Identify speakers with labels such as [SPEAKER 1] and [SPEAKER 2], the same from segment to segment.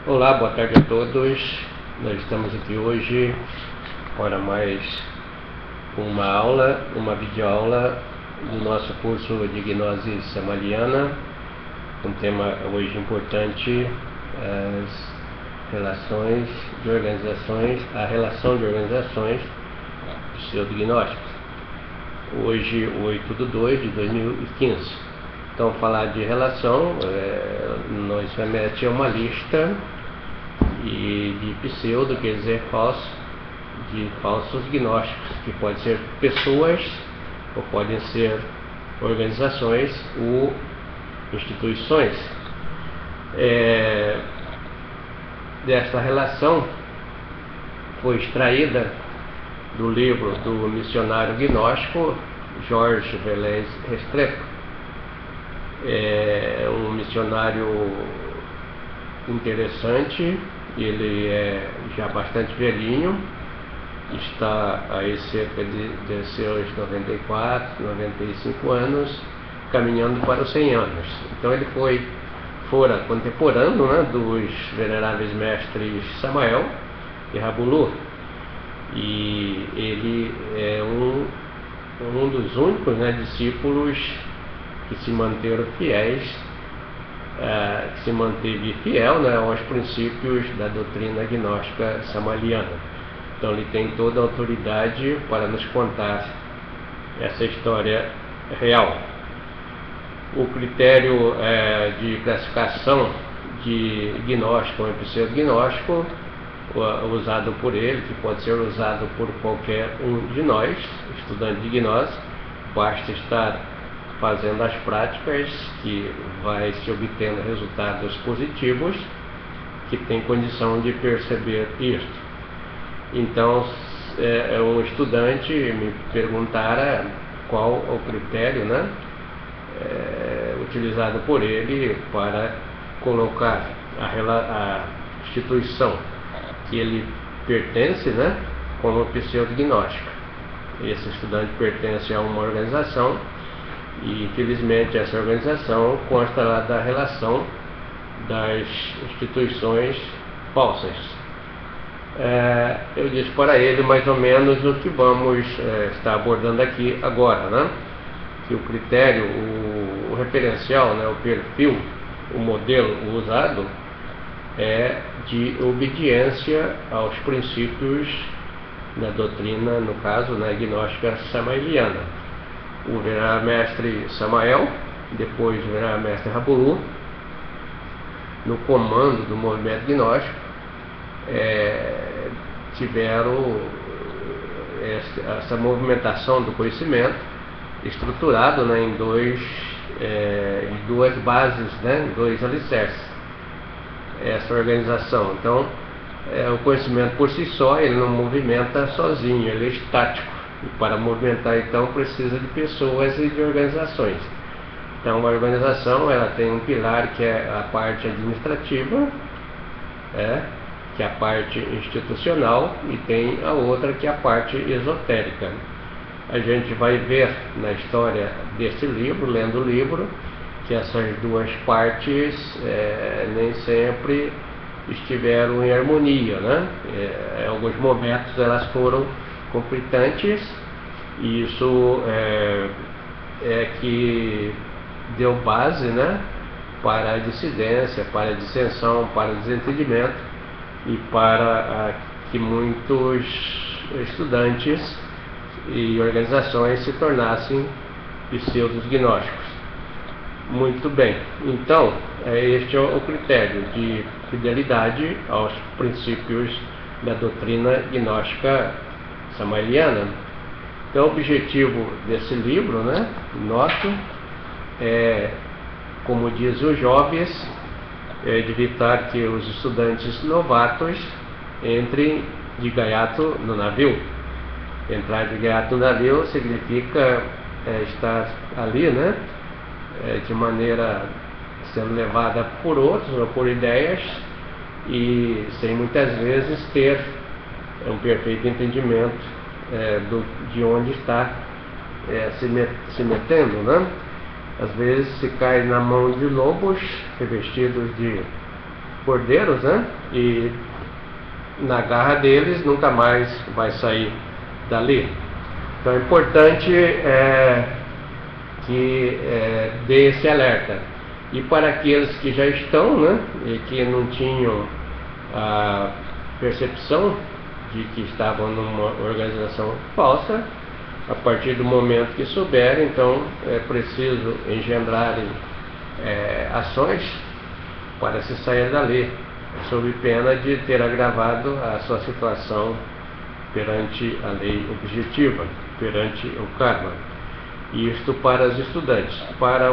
[SPEAKER 1] Olá, boa tarde a todos. Nós estamos aqui hoje para mais uma videoaula do nosso curso de Gnose Samaliana. Um tema hoje importante, a relação de organizações pseudognósticas. Hoje, 8/2/2015. Então, falar de relação, nós remete a uma lista de pseudo, quer dizer falsos gnósticos, que podem ser pessoas, ou podem ser organizações ou instituições. Desta relação foi extraída do livro do missionário gnóstico Jorge Velez Restrepo. É um missionário interessante, ele é já bastante velhinho, está aí cerca de seus 94, 95 anos, caminhando para os 100 anos. Então ele fora contemporâneo, dos veneráveis mestres Samael e Rabulu, e ele é um dos únicos discípulos que se manteram fiéis, que se manteve fiel aos princípios da doutrina gnóstica samaliana. Então ele tem toda a autoridade para nos contar essa história real. O critério de classificação de gnóstico ou pseudognóstico usado por ele, que pode ser usado por qualquer um de nós, estudante de gnose, basta estar fazendo as práticas que vai se obtendo resultados positivos, que tem condição de perceber isto. Então, um estudante me perguntara qual o critério utilizado por ele para colocar a instituição que ele pertence como pseudognóstica. Esse estudante pertence a uma organização e, infelizmente, essa organização consta lá da relação das instituições falsas. Eu disse para ele mais ou menos o que vamos estar abordando aqui agora, que o critério, o referencial, o perfil, o modelo usado é de obediência aos princípios da doutrina, no caso, gnóstica samaliana. O venerável mestre Samael, depois o venerável mestre Rabulu, no comando do movimento gnóstico, tiveram essa movimentação do conhecimento estruturado em duas bases, em dois alicerces, essa organização. Então, o conhecimento por si só, ele não movimenta sozinho, ele é estático. E para movimentar, então, precisa de pessoas e de organizações. Então, a organização, ela tem um pilar que é a parte administrativa, que é a parte institucional, e tem a outra que é a parte esotérica. A gente vai ver na história desse livro, lendo o livro, que essas duas partes nem sempre estiveram em harmonia, em alguns momentos elas foram conflitantes, e isso que deu base para a dissidência, para a dissensão, para o desentendimento e para que muitos estudantes e organizações se tornassem pseudognósticos. Muito bem, então este é o critério de fidelidade aos princípios da doutrina gnóstica samaliana. Então, o objetivo desse livro nosso é, como dizem os jovens, de evitar que os estudantes novatos entrem de gaiato no navio. Entrar de gaiato no navio significa estar ali, de maneira sendo levada por outros ou por ideias, e sem muitas vezes ter um perfeito entendimento de onde está se metendo, Às vezes se cai na mão de lobos revestidos de cordeiros, né? E na garra deles nunca mais vai sair dali. Então é importante que dê esse alerta. E para aqueles que já estão, né, e que não tinham a percepção de que estavam numa organização falsa, a partir do momento que souberem, então é preciso engendrarem ações para se sair dali, sob pena de ter agravado a sua situação perante a lei objetiva, perante o karma. Isto para os estudantes. Para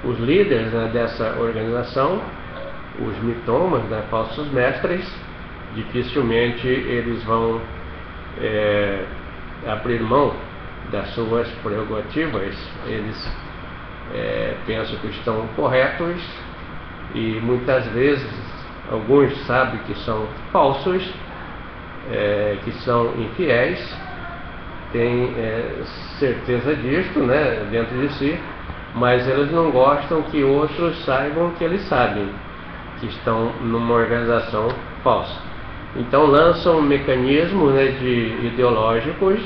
[SPEAKER 1] os líderes, né, dessa organização, os mitomas, né, falsos mestres, dificilmente eles vão abrir mão das suas prerrogativas. Eles pensam que estão corretos e muitas vezes alguns sabem que são falsos, que são infiéis, têm certeza disto, né, dentro de si, mas eles não gostam que outros saibam que eles sabem que estão numa organização falsa. Então lançam mecanismos, né, ideológicos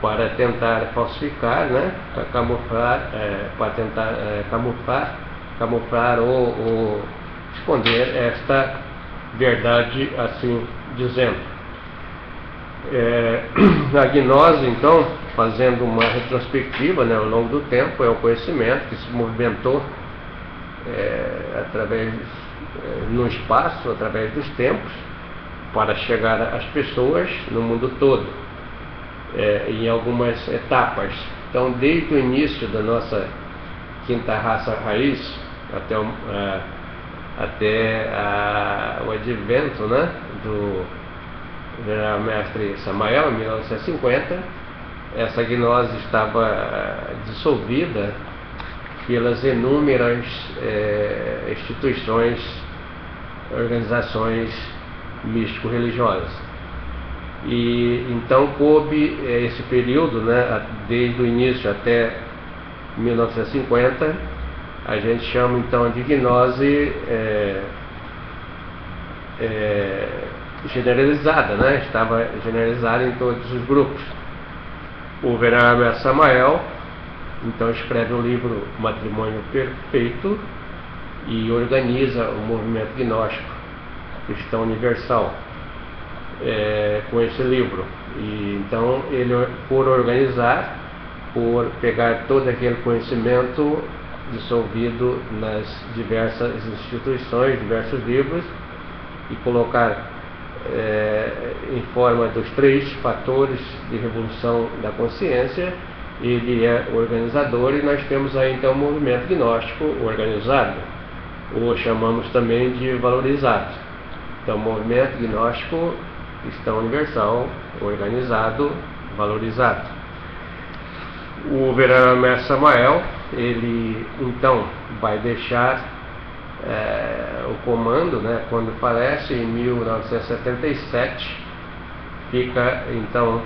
[SPEAKER 1] para tentar falsificar, né, para camuflar, para tentar camuflar ou esconder esta verdade, assim dizendo. A gnose, então, fazendo uma retrospectiva, né, ao longo do tempo, é o conhecimento que se movimentou no espaço, através dos tempos, para chegar às pessoas no mundo todo, em algumas etapas. Então, desde o início da nossa quinta raça raiz até o advento, né, do mestre Samael, em 1950, essa gnose estava dissolvida pelas inúmeras instituições, organizações místico-religiosas. E então coube esse período, né, desde o início até 1950, a gente chama então de gnose generalizada, né? Estava generalizada em todos os grupos. O venerável Samael então escreve o livro Matrimônio Perfeito e organiza o movimento gnóstico cristão universal com esse livro. E então ele, por organizar, por pegar todo aquele conhecimento dissolvido nas diversas instituições, diversos livros, e colocar em forma dos 3 fatores de revolução da consciência, ele é o organizador, e nós temos aí então o movimento gnóstico organizado, ou chamamos também de valorizado. Então, movimento gnóstico cristão universal, organizado, valorizado. O venerável mestre Samael, ele então vai deixar o comando, né, quando falece em 1977, fica então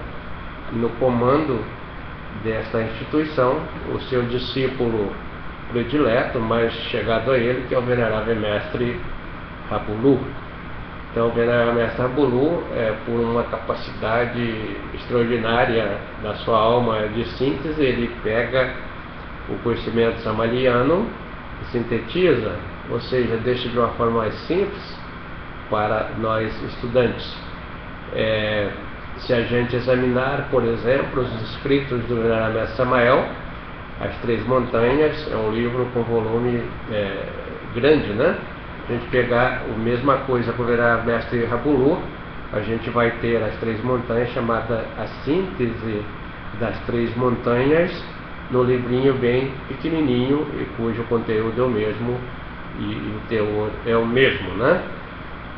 [SPEAKER 1] no comando desta instituição o seu discípulo predileto, mais chegado a ele, que é o venerável mestre Rapulu. Então o venerável mestre Rapulu, por uma capacidade extraordinária da sua alma de síntese, ele pega o conhecimento samaliano e sintetiza, ou seja, deixa de uma forma mais simples para nós estudantes. Se a gente examinar, por exemplo, os escritos do venerável mestre Samael, As Três Montanhas, é um livro com volume grande, né? A gente pegar a mesma coisa com o venerável mestre Rapulu, a gente vai ter As Três Montanhas, chamada A Síntese das Três Montanhas, no livrinho bem pequenininho, e cujo conteúdo é o mesmo, e o teor é o mesmo, né?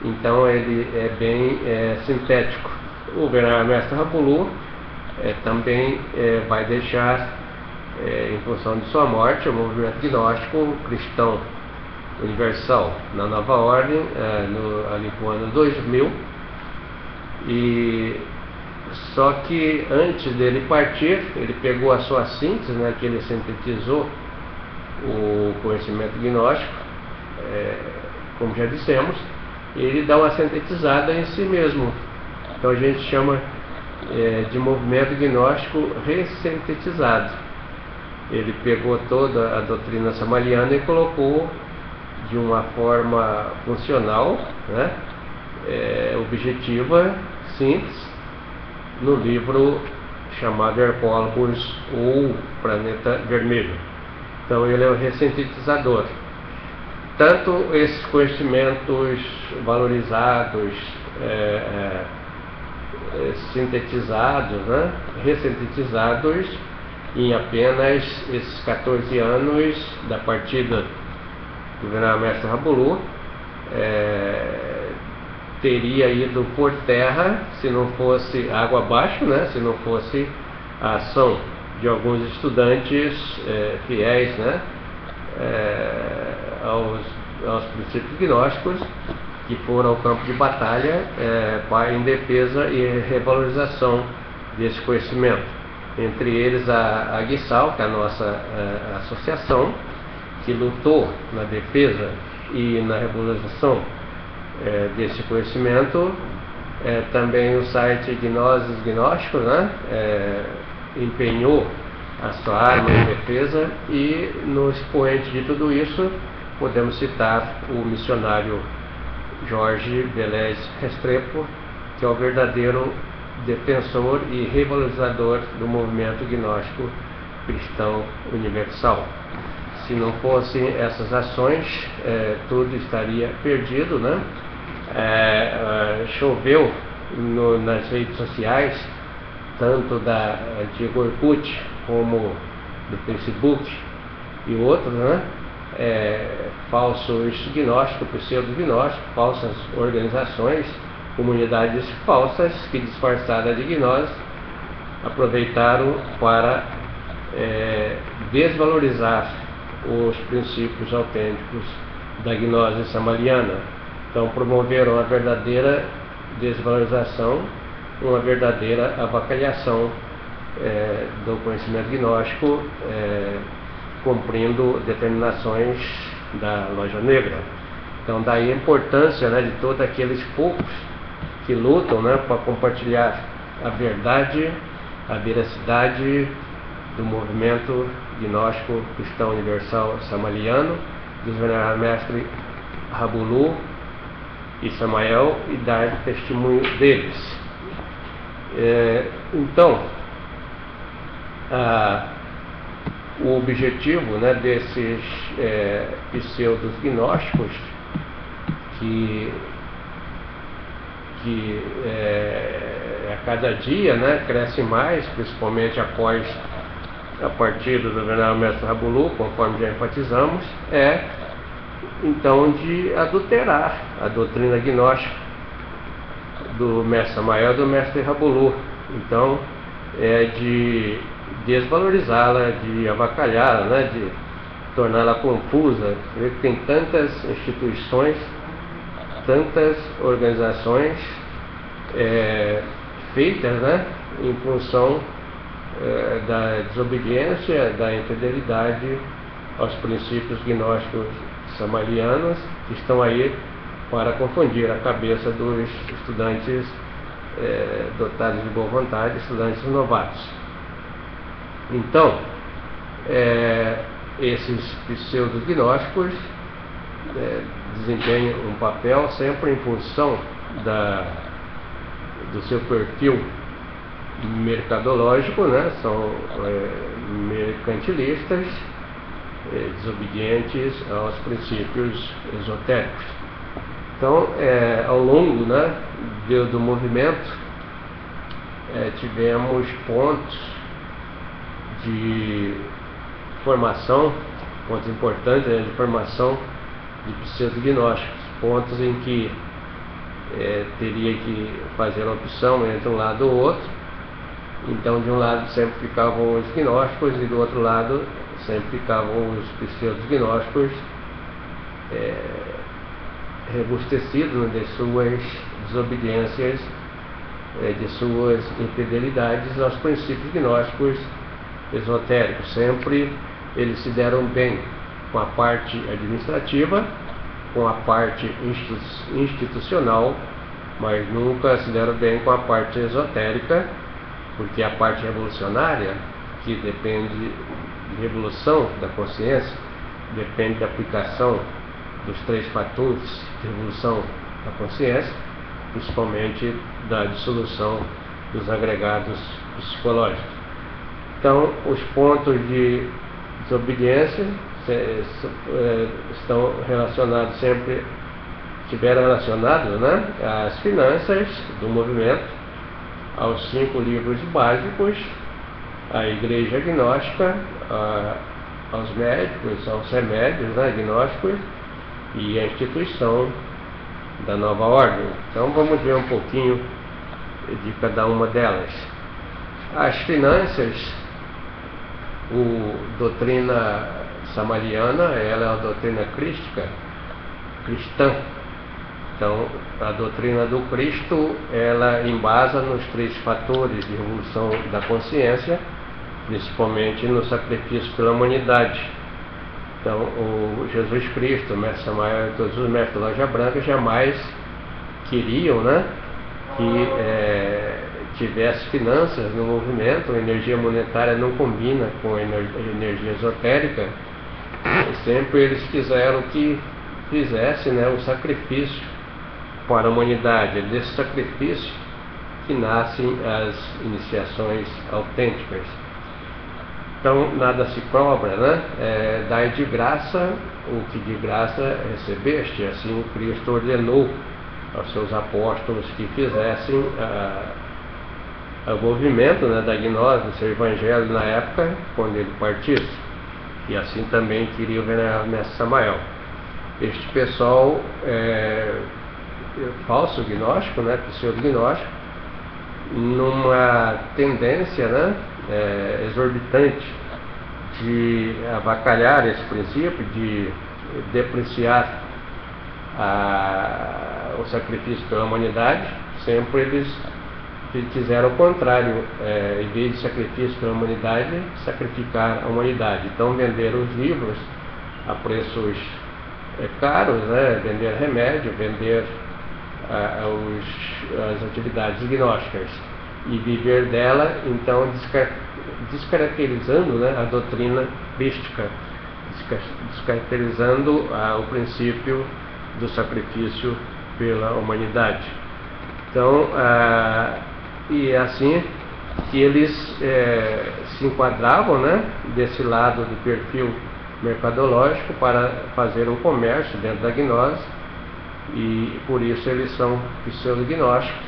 [SPEAKER 1] Então ele é bem sintético. O venerável mestre Rapulu também vai deixar, em função de sua morte, o movimento gnóstico cristão universal na Nova Ordem, ali no ano 2000. E só que antes dele partir, ele pegou a sua síntese, né, que ele sintetizou o conhecimento gnóstico, como já dissemos, ele dá uma sintetizada em si mesmo. Então a gente chama de movimento gnóstico ressintetizado. Ele pegou toda a doutrina samaliana e colocou de uma forma funcional, né, objetiva, simples, no livro chamado Herpólogos ou Planeta Vermelho. Então ele é o ressintetizador. Tanto esses conhecimentos valorizados, sintetizados, né, ressintetizados em apenas esses 14 anos da partida do Venerável Mestre Rabulu, teria ido por terra se não fosse água abaixo, né, se não fosse a ação de alguns estudantes fiéis, né, aos princípios gnósticos, que foram ao campo de batalha em defesa e revalorização desse conhecimento. Entre eles a Aguissal, que é a nossa associação, que lutou na defesa e na revalorização desse conhecimento. Também o site Gnoses Gnósticos, né, empenhou a sua arma em defesa, e no expoente de tudo isso podemos citar o missionário Jorge Velez Restrepo, que é o verdadeiro defensor e revalorizador do movimento gnóstico cristão universal. Se não fossem essas ações, tudo estaria perdido, né? Choveu nas redes sociais, tanto da antiga Orkut como do Facebook e outros, né? Falsos gnósticos, pseudo-gnósticos, falsas organizações, comunidades falsas que, disfarçadas de gnose, aproveitaram para desvalorizar os princípios autênticos da gnose samaliana. Então promoveram a verdadeira desvalorização, uma verdadeira avacalhação do conhecimento gnóstico, cumprindo determinações da Loja Negra. Então daí a importância, né, de todos aqueles poucos que lutam, né, para compartilhar a verdade, a veracidade do movimento gnóstico cristão universal samaliano, dos Veneráveis Mestres Rabulu e Samael, e dar testemunho deles. Então, o objetivo, né, desses pseudos gnósticos que a cada dia, né, cresce mais, principalmente após a partida do Venerável Mestre Rabulu, conforme já enfatizamos, então de adulterar a doutrina gnóstica do Mestre Samael e do Mestre Rabulu. Então de desvalorizá-la, de avacalhá-la, né, de torná-la confusa. Tem tantas instituições, tantas organizações feitas, né, em função da desobediência, da infidelidade aos princípios gnósticos samalianos, que estão aí para confundir a cabeça dos estudantes dotados de boa vontade, estudantes novatos. Então, esses pseudo-gnósticos desempenham um papel sempre em função do seu perfil mercadológico, né? São mercantilistas, desobedientes aos princípios esotéricos. Então, ao longo, né, do movimento, tivemos pontos de formação, pontos importantes, né, de formação de pseudo-gnósticos, pontos em que teria que fazer uma opção entre um lado ou outro. Então, de um lado sempre ficavam os gnósticos e do outro lado sempre ficavam os pseudo-gnósticos robustecidos de suas desobediências, de suas infidelidades aos princípios gnósticos esotéricos. Sempre eles se deram bem com a parte administrativa, com a parte institucional, mas nunca se deram bem com a parte esotérica, porque a parte revolucionária, que depende de revolução da consciência, depende da aplicação dos 3 fatores de revolução da consciência, principalmente da dissolução dos agregados psicológicos. Então, os pontos de desobediência estão relacionados sempre, estiveram relacionados, né, às finanças do movimento, aos 5 livros básicos, à igreja agnóstica, aos médicos, aos remédios, né, agnósticos, e à instituição da nova ordem. Então vamos ver um pouquinho de cada uma delas. As finanças, doutrina samariana, ela é a doutrina cristã. Então, a doutrina do Cristo, ela embasa nos 3 fatores de revolução da consciência, principalmente no sacrifício pela humanidade. Então, o Jesus Cristo, o Mestre Samael e todos os mestres da Loja Branca jamais queriam, né, que tivesse finanças no movimento. A energia monetária não combina com a energia esotérica. Sempre eles quiseram que fizesse, né, o sacrifício para a humanidade. É desse sacrifício que nascem as iniciações autênticas. Então, nada se cobra, né? Dai de graça o que de graça recebeste. Assim, o Cristo ordenou aos seus apóstolos que fizessem o movimento, né, da gnose, do seu evangelho na época, quando ele partisse. E assim também queria o venerável Mestre Samael. Este pessoal falso gnóstico, né, pseudo-gnóstico, numa tendência, né, exorbitante de avacalhar esse princípio, de depreciar o sacrifício pela humanidade. Sempre eles fizeram o contrário, em vez de sacrifício pela humanidade, sacrificar a humanidade. Então venderam os livros a preços caros, né, vender remédio, vender as atividades gnósticas e viver dela, então descaracterizando, né, a doutrina crística, descaracterizando o princípio do sacrifício pela humanidade. Então, e é assim que eles se enquadravam, né, desse lado do perfil mercadológico para fazer um comércio dentro da gnose, e por isso eles são pseudo-gnósticos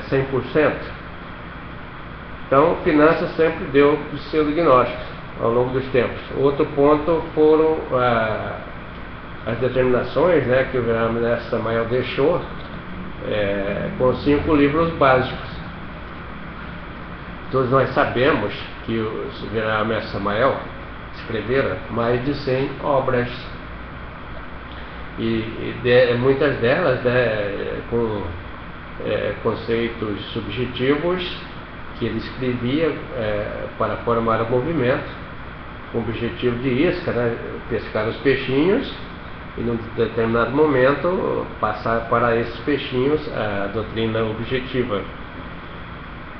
[SPEAKER 1] 100%. Então, finanças sempre deu pseudo-gnósticos ao longo dos tempos. Outro ponto foram as determinações, né, que o venerável Mestre Samael deixou, com 5 livros básicos. Todos nós sabemos que o venerável Mestre Samael escrevera mais de 100 obras, e muitas delas, né, com conceitos subjetivos que ele escrevia para formar o movimento, com o objetivo de isca, né, pescar os peixinhos e, num determinado momento, passar para esses peixinhos a doutrina objetiva.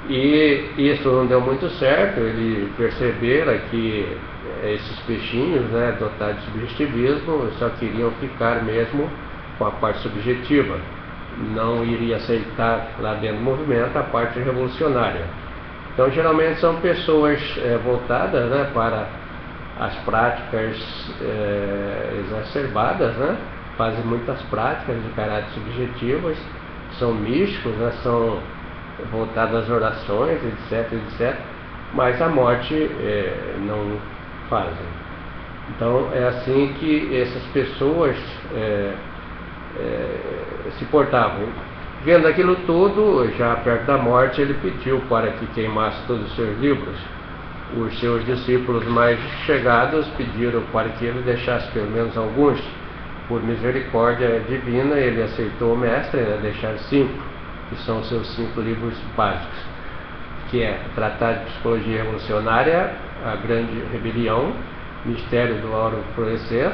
[SPEAKER 1] E isso não deu muito certo. Ele percebera que esses peixinhos, né, dotados de subjetivismo, só queriam ficar mesmo com a parte subjetiva, não iria aceitar lá dentro do movimento a parte revolucionária. Então, geralmente são pessoas voltadas, né, para as práticas exacerbadas, né, fazem muitas práticas de caráter subjetivas, são místicos, né, são voltados às orações, etc, etc, mas a morte não fazem. Então, é assim que essas pessoas se portavam. Vendo aquilo tudo, já perto da morte, ele pediu para que queimasse todos os seus livros. Os seus discípulos mais chegados pediram para que ele deixasse pelo menos alguns. Por misericórdia divina, ele aceitou o mestre, né, deixar 5, que são os seus 5 livros básicos, que é Tratado de Psicologia Revolucionária, A Grande Rebelião, Mistério do Auro Florescer,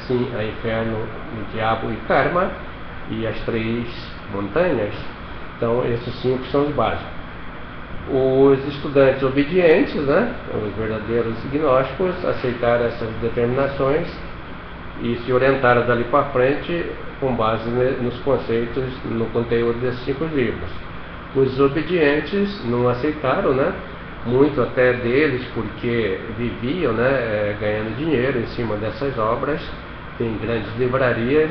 [SPEAKER 1] sim, a inferno, o diabo e karma, e as 3 montanhas. Então esses 5 são os básicos. Os estudantes obedientes, né, os verdadeiros gnósticos, aceitaram essas determinações e se orientaram dali para frente com base nos conceitos, no conteúdo desses 5 livros. Os desobedientes não aceitaram, né, muito até deles, porque viviam, né, ganhando dinheiro em cima dessas obras. Tem grandes livrarias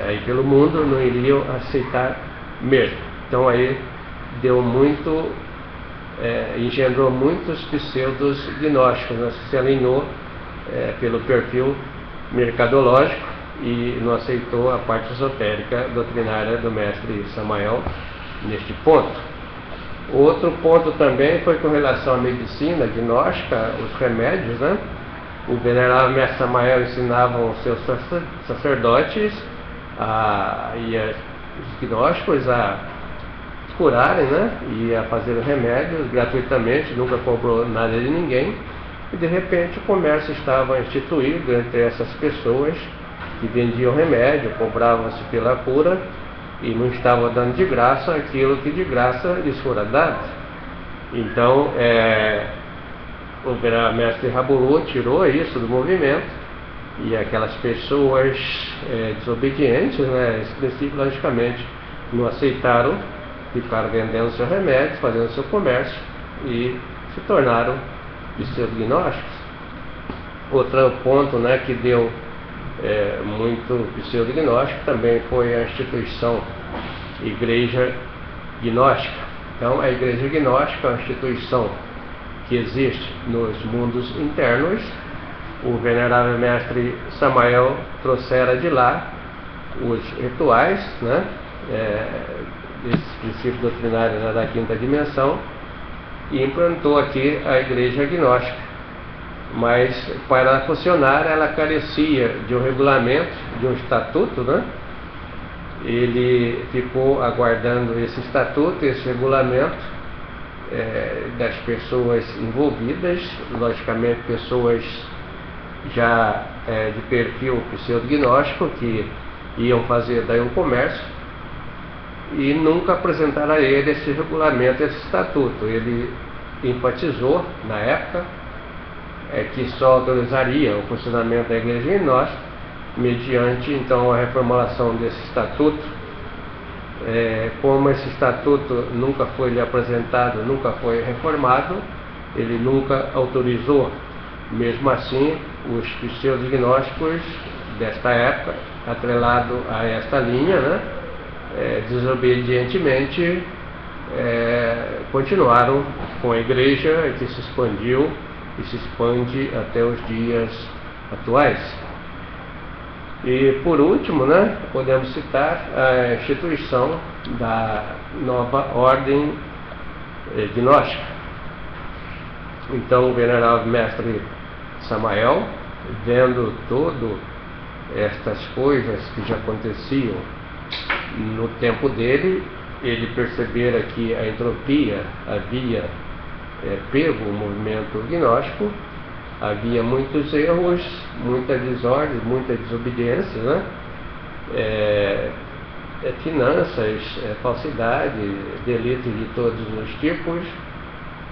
[SPEAKER 1] aí pelo mundo, não iriam aceitar mesmo. Então aí deu muito, engendrou muitos pseudos gnósticos, né? Se alinhou pelo perfil mercadológico e não aceitou a parte esotérica doutrinária do mestre Samael neste ponto. Outro ponto também foi com relação à medicina gnóstica, os remédios, né? O venerável mestre Samael ensinava aos seus sacerdotes e os gnósticos a curarem, né? E a fazer remédios gratuitamente, nunca cobrou nada de ninguém. E de repente o comércio estava instituído entre essas pessoas que vendiam remédio, cobravam-se pela cura e não estava dando de graça aquilo que de graça lhes fora dado. Então o mestre Rabulu tirou isso do movimento e aquelas pessoas desobedientes, né, logicamente não aceitaram, ficaram vendendo seus remédios, fazendo seu comércio e se tornaram pseudo-gnósticos. Outro ponto, né, que deu muito pseudo-gnóstico também foi a instituição Igreja Gnóstica. Então a Igreja Gnóstica é uma instituição que existe nos mundos internos. O venerável mestre Samael trouxera de lá os rituais, né, esse princípio doutrinário da quinta dimensão, e implantou aqui a Igreja Gnóstica. Mas para funcionar ela carecia de um regulamento, de um estatuto, né? Ele ficou aguardando esse estatuto, esse regulamento das pessoas envolvidas, logicamente pessoas já de perfil pseudo-gnóstico que iam fazer daí um comércio, e nunca apresentaram a ele esse regulamento, esse estatuto. Ele enfatizou na época que só autorizaria o funcionamento da Igreja Gnóstica mediante então a reformulação desse estatuto. Como esse estatuto nunca foi lhe apresentado, nunca foi reformado, ele nunca autorizou. Mesmo assim, os pseudo-gnósticos desta época, atrelado a esta linha, né, desobedientemente continuaram com a igreja, que se expandiu e se expande até os dias atuais. E por último, né, podemos citar a instituição da nova ordem gnóstica. Então o venerável mestre Samael, vendo todas estas coisas que já aconteciam no tempo dele, ele percebera que a entropia havia pego o movimento gnóstico, havia muitos erros, muita desordem, muita desobediência, né? Finanças, falsidade, delitos de todos os tipos.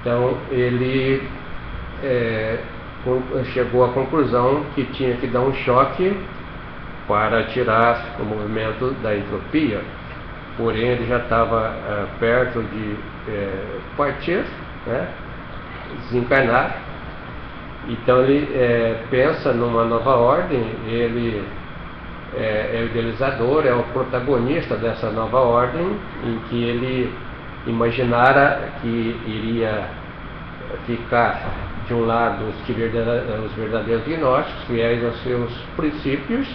[SPEAKER 1] Então ele chegou à conclusão que tinha que dar um choque para tirar o movimento da entropia. Porém ele já estava perto de partir, né? Desencarnar. Então ele pensa numa nova ordem, ele é o idealizador, é o protagonista dessa nova ordem, em que ele imaginara que iria ficar de um lado os verdadeiros gnósticos, fiéis aos seus princípios,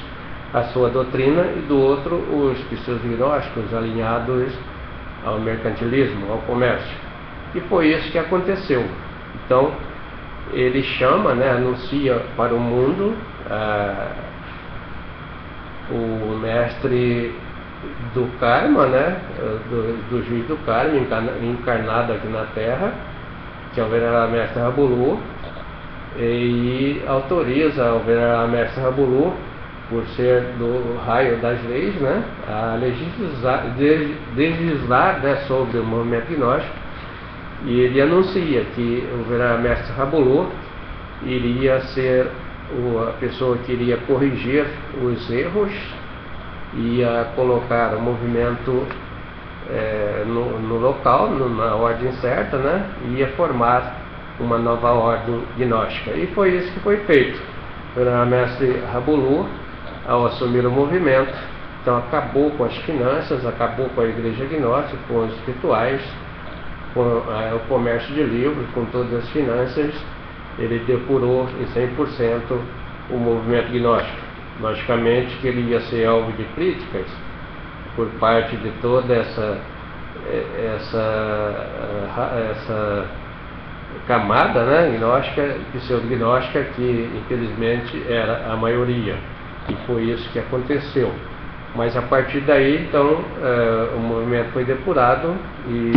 [SPEAKER 1] à sua doutrina, e do outro os pseudo-gnósticos alinhados ao mercantilismo, ao comércio. E foi isso que aconteceu. Então ele chama, né, anuncia para o mundo o mestre do karma, né, do juiz do karma, encarnado aqui na Terra, que é o venerável mestre Rabulu, e autoriza o venerável mestre Rabulu, por ser do raio das leis, né, a legislar, né, sobre o movimento gnóstico, e ele anuncia que o venerável mestre Rabulu iria ser a pessoa que iria corrigir os erros, ia colocar o movimento no local, na ordem certa, né, e ia formar uma nova ordem gnóstica. E foi isso que foi feito. O mestre Rabulu, ao assumir o movimento, então acabou com as finanças, acabou com a igreja gnóstica, com os rituais, com o comércio de livros, com todas as finanças. Ele depurou em 100% o movimento gnóstico. Logicamente que ele ia ser alvo de críticas por parte de toda essa camada, né, gnóstica, pseudo-gnóstica, que infelizmente era a maioria, e foi isso que aconteceu. Mas a partir daí, então, o movimento foi depurado e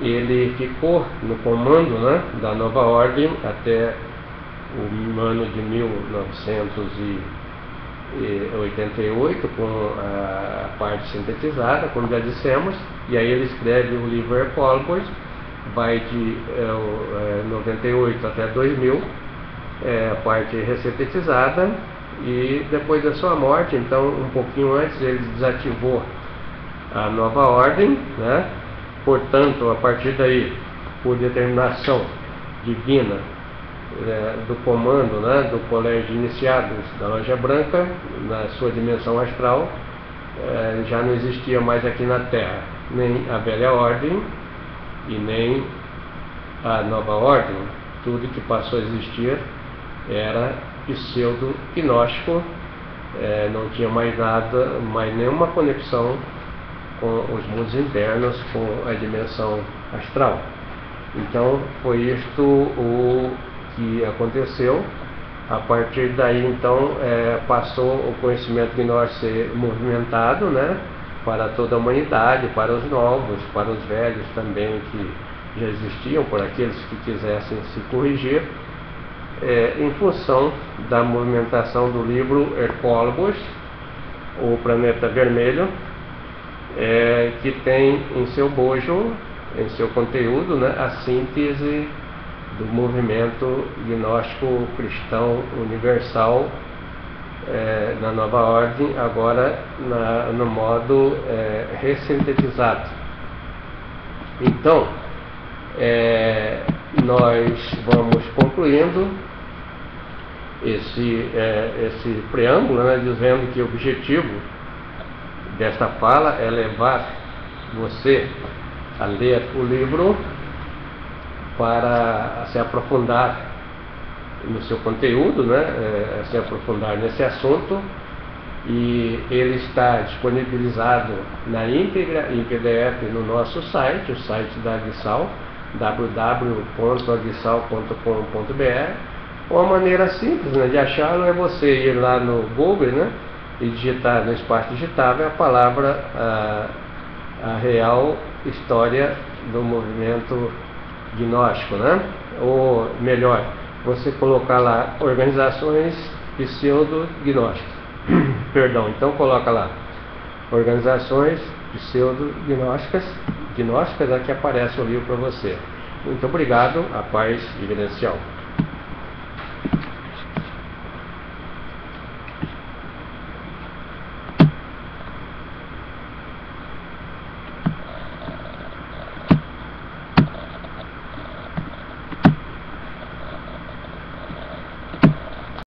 [SPEAKER 1] ele ficou no comando, né, da nova ordem até o ano de 1988, com a parte sintetizada, como já dissemos, e aí ele escreve o livro Hercólogos, vai de 98 até 2000, a parte ressintetizada, e depois da sua morte, então um pouquinho antes, ele desativou a nova ordem, né? Portanto, a partir daí, por determinação divina do comando, né, do colégio de iniciados da Loja Branca, na sua dimensão astral, já não existia mais aqui na Terra nem a velha ordem e nem a nova ordem. Tudo que passou a existir era pseudo-gnóstico, não tinha mais nada, mais nenhuma conexão com os mundos internos, com a dimensão astral. Então foi isto o que aconteceu. A partir daí, então, passou o conhecimento gnóstico ser movimentado, né, para toda a humanidade, para os novos, para os velhos também, que já existiam, por aqueles que quisessem se corrigir, em função da movimentação do livro Hercólogos, o Planeta Vermelho, que tem em seu bojo, em seu conteúdo, né, a síntese do movimento gnóstico cristão universal na nova ordem, agora no modo ressintetizado. Então, nós vamos concluindo esse preâmbulo, né, dizendo que o objetivo desta fala é levar você a ler o livro para se aprofundar no seu conteúdo, né, se aprofundar nesse assunto, e ele está disponibilizado na íntegra em PDF no nosso site, o site da Aguissal, www.aguissal.com.br. Uma maneira simples, né, de achá-lo é você ir lá no Google, né, e digitar no espaço digitável a palavra a real história do movimento gnóstico, né? Ou melhor, você colocar lá organizações pseudo-gnósticas. Perdão, então coloca lá organizações pseudo-gnósticas, que aparece o livro para você. Muito obrigado, a paz dividencial.